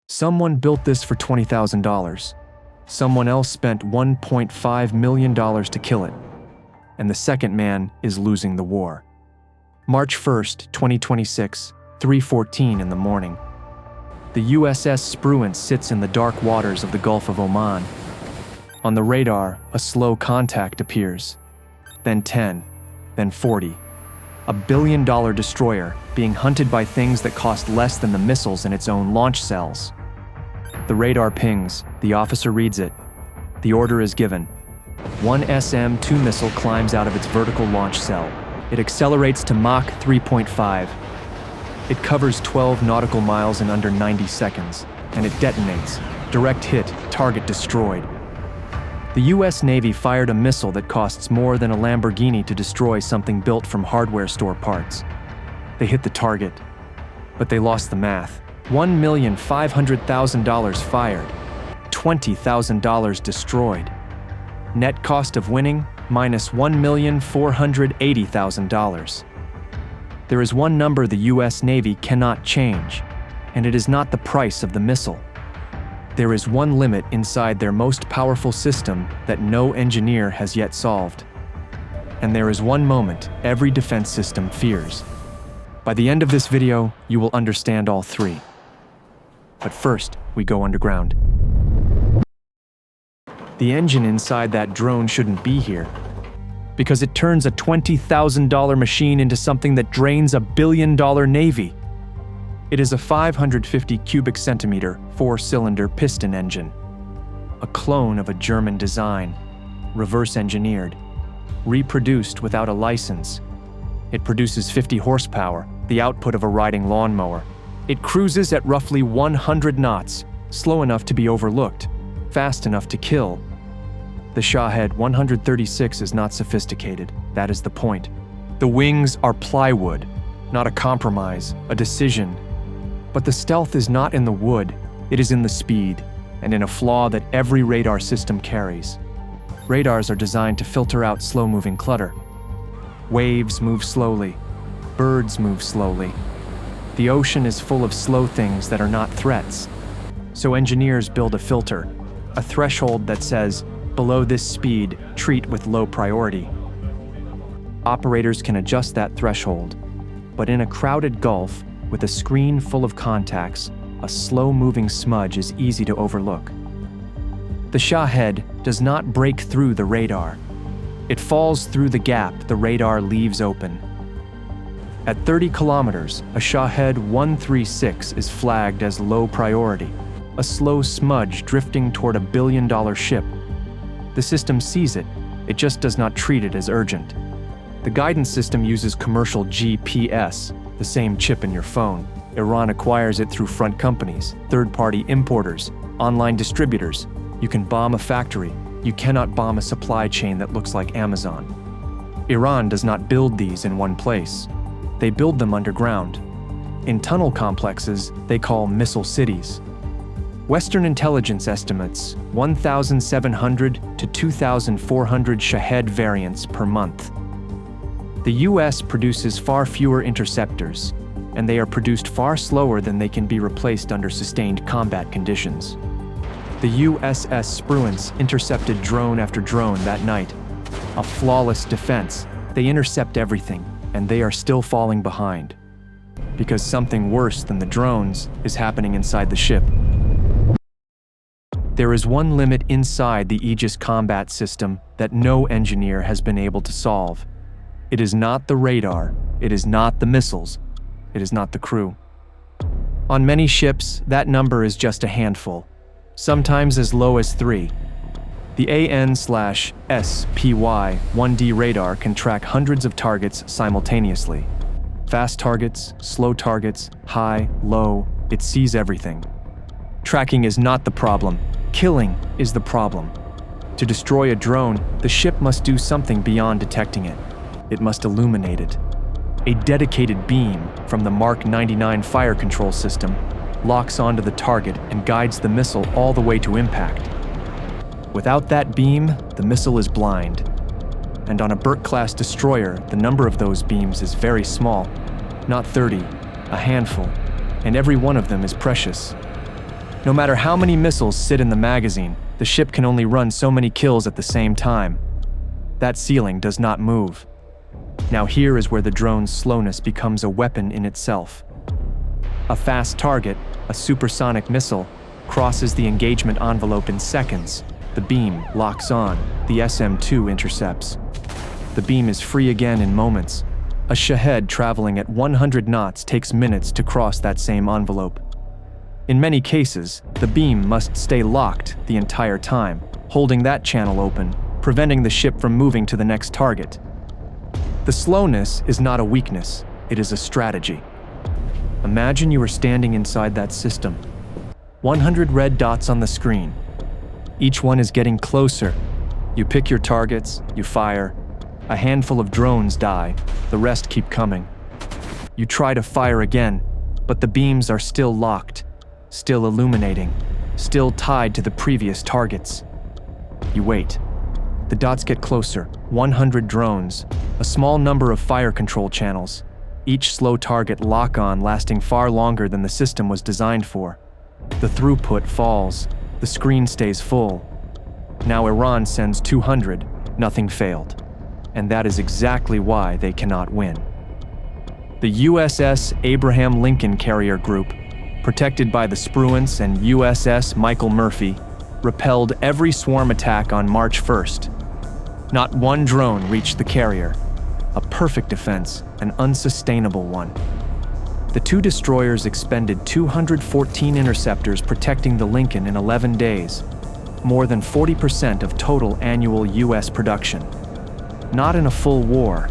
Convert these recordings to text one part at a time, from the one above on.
Someone built this for $20,000. Someone else spent $1.5 million to kill it. And the second man is losing the war. March 1st, 2026, 3:14 in the morning. The USS Spruance sits in the dark waters of the Gulf of Oman. On the radar, a slow contact appears. Then 10, then 40. A billion-dollar destroyer being hunted by things that cost less than the missiles in its own launch cells. The radar pings, the officer reads it. The order is given. One SM-2 missile climbs out of its vertical launch cell. It accelerates to Mach 3.5. It covers 12 nautical miles in under 90 seconds, and it detonates. Direct hit, target destroyed. The US Navy fired a missile that costs more than a Lamborghini to destroy something built from hardware store parts. They hit the target, but they lost the math. $1,500,000 fired, $20,000 destroyed. Net cost of winning, minus $1,480,000. There is one number the US Navy cannot change, and it is not the price of the missile. There is one limit inside their most powerful system that no engineer has yet solved. And there is one moment every defense system fears. By the end of this video, you will understand all three. But first, we go underground. The engine inside that drone shouldn't be here, because it turns a $20,000 machine into something that drains a billion-dollar navy. It is a 550 cubic centimeter, 4-cylinder piston engine, a clone of a German design, reverse-engineered, reproduced without a license. It produces 50 horsepower, the output of a riding lawnmower. It cruises at roughly 100 knots, slow enough to be overlooked, fast enough to kill. The Shahed 136 is not sophisticated, that is the point. The wings are plywood, not a compromise, a decision. But the stealth is not in the wood, it is in the speed, and in a flaw that every radar system carries. Radars are designed to filter out slow-moving clutter. Waves move slowly, birds move slowly. The ocean is full of slow things that are not threats. So engineers build a filter, a threshold that says, below this speed, treat with low priority. Operators can adjust that threshold, but in a crowded gulf, with a screen full of contacts, a slow-moving smudge is easy to overlook. The Shahed does not break through the radar. It falls through the gap the radar leaves open. At 30 kilometers, a Shahed 136 is flagged as low priority, a slow smudge drifting toward a billion-dollar ship. The system sees it just does not treat it as urgent. The guidance system uses commercial GPS, the same chip in your phone. Iran acquires it through front companies, third-party importers, online distributors. You can bomb a factory. You cannot bomb a supply chain that looks like Amazon. Iran does not build these in one place. They build them underground. In tunnel complexes, they call missile cities. Western intelligence estimates 1,700 to 2,400 Shahed variants per month. The US produces far fewer interceptors, and they are produced far slower than they can be replaced under sustained combat conditions. The USS Spruance intercepted drone after drone that night. A flawless defense. They intercept everything, and they are still falling behind. Because something worse than the drones is happening inside the ship. There is one limit inside the Aegis Combat System that no engineer has been able to solve. It is not the radar, it is not the missiles, it is not the crew. On many ships, that number is just a handful, sometimes as low as 3. The AN/SPY 1D radar can track hundreds of targets simultaneously. Fast targets, slow targets, high, low, it sees everything. Tracking is not the problem, killing is the problem. To destroy a drone, the ship must do something beyond detecting it. It must illuminate it. A dedicated beam from the Mark 99 fire control system locks onto the target and guides the missile all the way to impact. Without that beam, the missile is blind. And on a Burke-class destroyer, the number of those beams is very small, not 30, a handful, and every one of them is precious. No matter how many missiles sit in the magazine, the ship can only run so many kills at the same time. That ceiling does not move. Now here is where the drone's slowness becomes a weapon in itself. A fast target, a supersonic missile, crosses the engagement envelope in seconds. The beam locks on, the SM-2 intercepts. The beam is free again in moments. A Shahed traveling at 100 knots takes minutes to cross that same envelope. In many cases, the beam must stay locked the entire time, holding that channel open, preventing the ship from moving to the next target. The slowness is not a weakness, it is a strategy. Imagine you are standing inside that system. 100 red dots on the screen. Each one is getting closer. You pick your targets, you fire. A handful of drones die, the rest keep coming. You try to fire again, but the beams are still locked, still illuminating, still tied to the previous targets. You wait. The dots get closer, 100 drones, a small number of fire control channels, each slow target lock-on lasting far longer than the system was designed for. The throughput falls, the screen stays full. Now Iran sends 200, nothing failed. And that is exactly why they cannot win. The USS Abraham Lincoln Carrier Group, protected by the Spruance and USS Michael Murphy, repelled every swarm attack on March 1st. Not one drone reached the carrier. A perfect defense, an unsustainable one. The two destroyers expended 214 interceptors protecting the Lincoln in 11 days, more than 40% of total annual U.S. production. Not in a full war,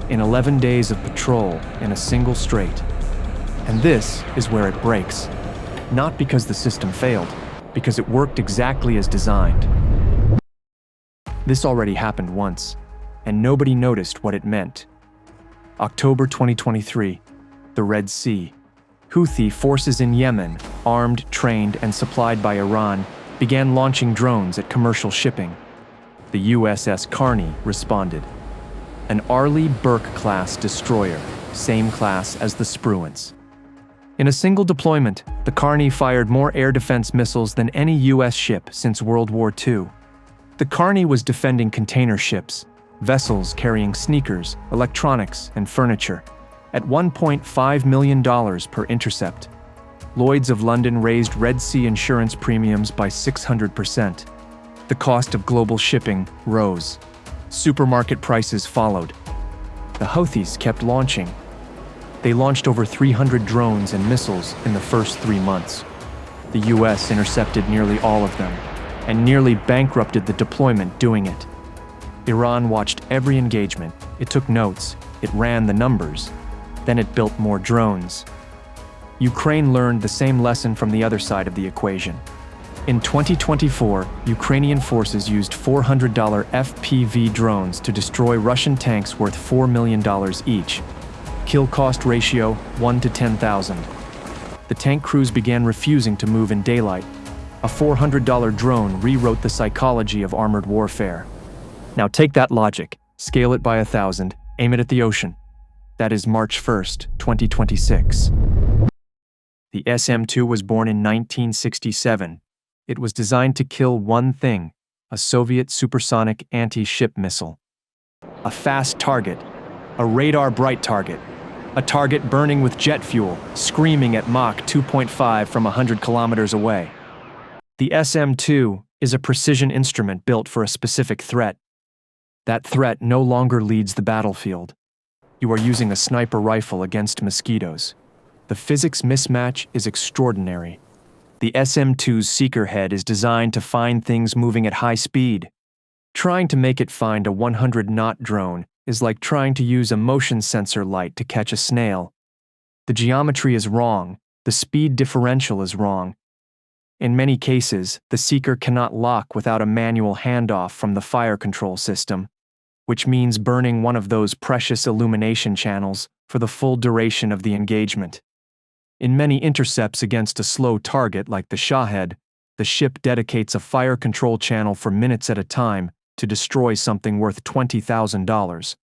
in 11 days of patrol in a single strait. And this is where it breaks. Not because the system failed, because it worked exactly as designed. This already happened once, and nobody noticed what it meant. October 2023, the Red Sea. Houthi forces in Yemen, armed, trained, and supplied by Iran, began launching drones at commercial shipping. The USS Carney responded. An Arleigh Burke-class destroyer, same class as the Spruance. In a single deployment, the Carney fired more air defense missiles than any U.S. ship since World War II. The Carney was defending container ships, vessels carrying sneakers, electronics, and furniture, at $1.5 million per intercept. Lloyd's of London raised Red Sea insurance premiums by 600%. The cost of global shipping rose. Supermarket prices followed. The Houthis kept launching. They launched over 300 drones and missiles in the first 3 months. The US intercepted nearly all of them, and nearly bankrupted the deployment doing it. Iran watched every engagement, it took notes, it ran the numbers, then it built more drones. Ukraine learned the same lesson from the other side of the equation. In 2024, Ukrainian forces used $400 FPV drones to destroy Russian tanks worth $4 million each. Kill-cost ratio 1 to 10,000. The tank crews began refusing to move in daylight. A $400 drone rewrote the psychology of armored warfare. Now take that logic, scale it by 1,000, aim it at the ocean. That is March 1st, 2026. The SM-2 was born in 1967. It was designed to kill one thing, a Soviet supersonic anti-ship missile. A fast target, a radar-bright target, a target burning with jet fuel, screaming at Mach 2.5 from 100 kilometers away. The SM-2 is a precision instrument built for a specific threat. That threat no longer leads the battlefield. You are using a sniper rifle against mosquitoes. The physics mismatch is extraordinary. The SM-2's seeker head is designed to find things moving at high speed. Trying to make it find a 100-knot drone is like trying to use a motion sensor light to catch a snail. The geometry is wrong, the speed differential is wrong. In many cases, the seeker cannot lock without a manual handoff from the fire control system, which means burning one of those precious illumination channels for the full duration of the engagement. In many intercepts against a slow target like the Shahed, the ship dedicates a fire control channel for minutes at a time to destroy something worth $20,000.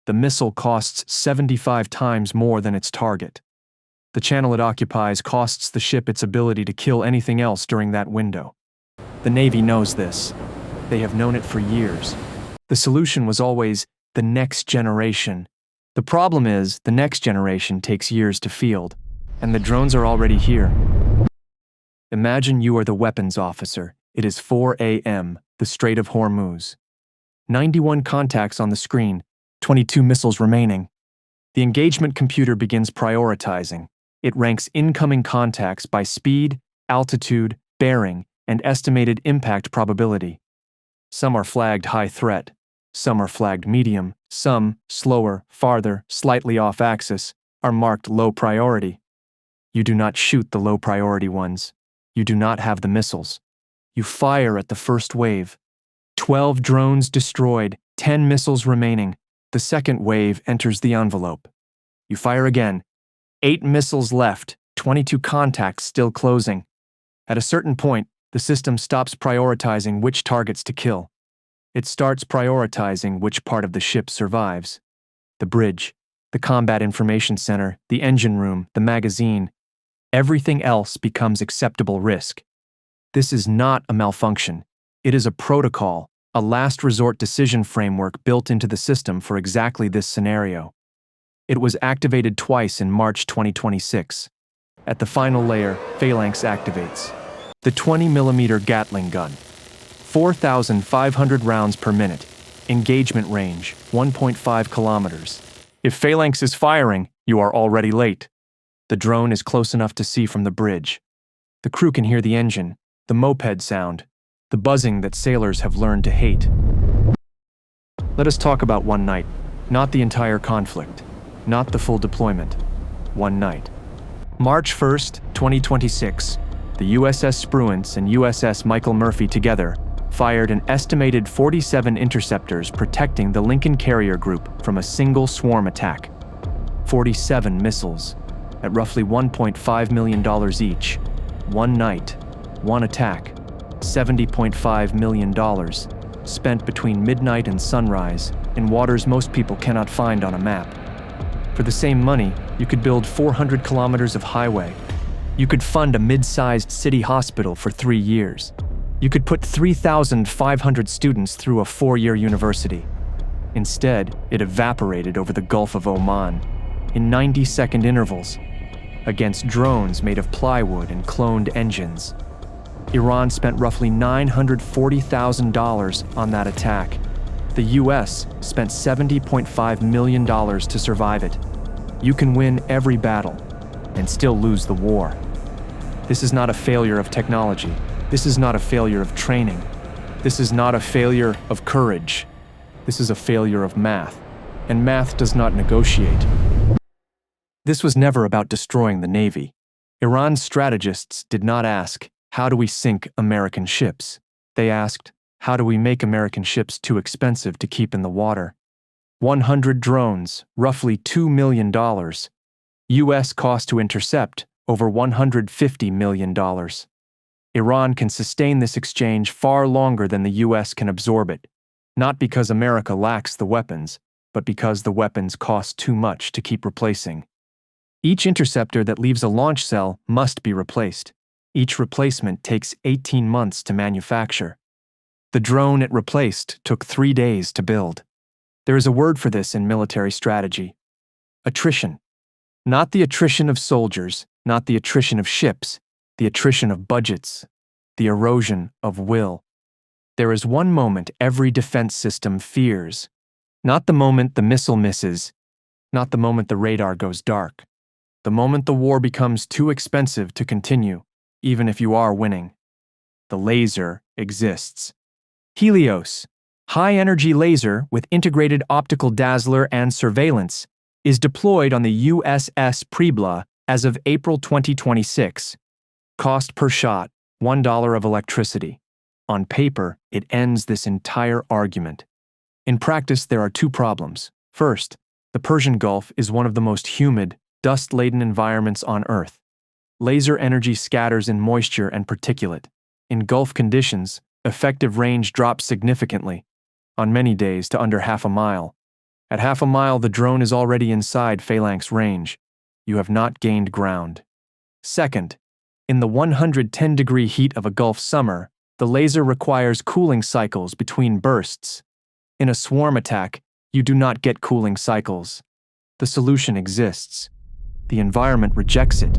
The missile costs 75 times more than its target. The channel it occupies costs the ship its ability to kill anything else during that window. The Navy knows this. They have known it for years. The solution was always the next generation. The problem is, the next generation takes years to field, and the drones are already here. Imagine you are the weapons officer. It is 4 a.m., the Strait of Hormuz. 91 contacts on the screen, 22 missiles remaining. The engagement computer begins prioritizing. It ranks incoming contacts by speed, altitude, bearing, and estimated impact probability. Some are flagged high threat, some are flagged medium, some, slower, farther, slightly off axis, are marked low priority. You do not shoot the low priority ones. You do not have the missiles. You fire at the first wave. 12 drones destroyed, 10 missiles remaining. The second wave enters the envelope. You fire again. 8 missiles left, 22 contacts still closing. At a certain point, the system stops prioritizing which targets to kill. It starts prioritizing which part of the ship survives. The bridge, the combat information center, the engine room, the magazine. Everything else becomes acceptable risk. This is not a malfunction. It is a protocol, a last resort decision framework built into the system for exactly this scenario. It was activated twice in March 2026. At the final layer, Phalanx activates. The 20mm Gatling gun. 4,500 rounds per minute. Engagement range, 1.5 kilometers. If Phalanx is firing, you are already late. The drone is close enough to see from the bridge. The crew can hear the engine, the moped sound, the buzzing that sailors have learned to hate. Let us talk about one night, not the entire conflict, not the full deployment. One night. March 1st, 2026, the USS Spruance and USS Michael Murphy together fired an estimated 47 interceptors protecting the Lincoln Carrier Group from a single swarm attack. 47 missiles, at roughly $1.5 million each. One night, one attack, $70.5 million, spent between midnight and sunrise in waters most people cannot find on a map. For the same money, you could build 400 kilometers of highway. You could fund a mid-sized city hospital for 3 years. You could put 3,500 students through a 4-year university. Instead, it evaporated over the Gulf of Oman, in 90-second intervals, against drones made of plywood and cloned engines. Iran spent roughly $940,000 on that attack. The US spent $70.5 million to survive it. You can win every battle and still lose the war. This is not a failure of technology. This is not a failure of training. This is not a failure of courage. This is a failure of math, and math does not negotiate. This was never about destroying the Navy. Iran's strategists did not ask, how do we sink American ships? They asked, how do we make American ships too expensive to keep in the water? 100 drones, roughly $2 million. US cost to intercept, over $150 million. Iran can sustain this exchange far longer than the US can absorb it, not because America lacks the weapons, but because the weapons cost too much to keep replacing. Each interceptor that leaves a launch cell must be replaced. Each replacement takes 18 months to manufacture. The drone it replaced took 3 days to build. There is a word for this in military strategy. Attrition. Not the attrition of soldiers, not the attrition of ships, the attrition of budgets, the erosion of will. There is one moment every defense system fears. Not the moment the missile misses, not the moment the radar goes dark. The moment the war becomes too expensive to continue, even if you are winning. The laser exists. HELIOS, high-energy laser with integrated optical dazzler and surveillance, is deployed on the USS Prebla as of April 2026. Cost per shot, $1 of electricity. On paper, it ends this entire argument. In practice, there are 2 problems. First, the Persian Gulf is one of the most humid, dust-laden environments on Earth. Laser energy scatters in moisture and particulate. In Gulf conditions, effective range drops significantly, on many days to under half a mile. At half a mile, the drone is already inside Phalanx range. you have not gained ground. Second, in the 110-degree heat of a Gulf summer, the laser requires cooling cycles between bursts. In a swarm attack, you do not get cooling cycles. The solution exists. The environment rejects it.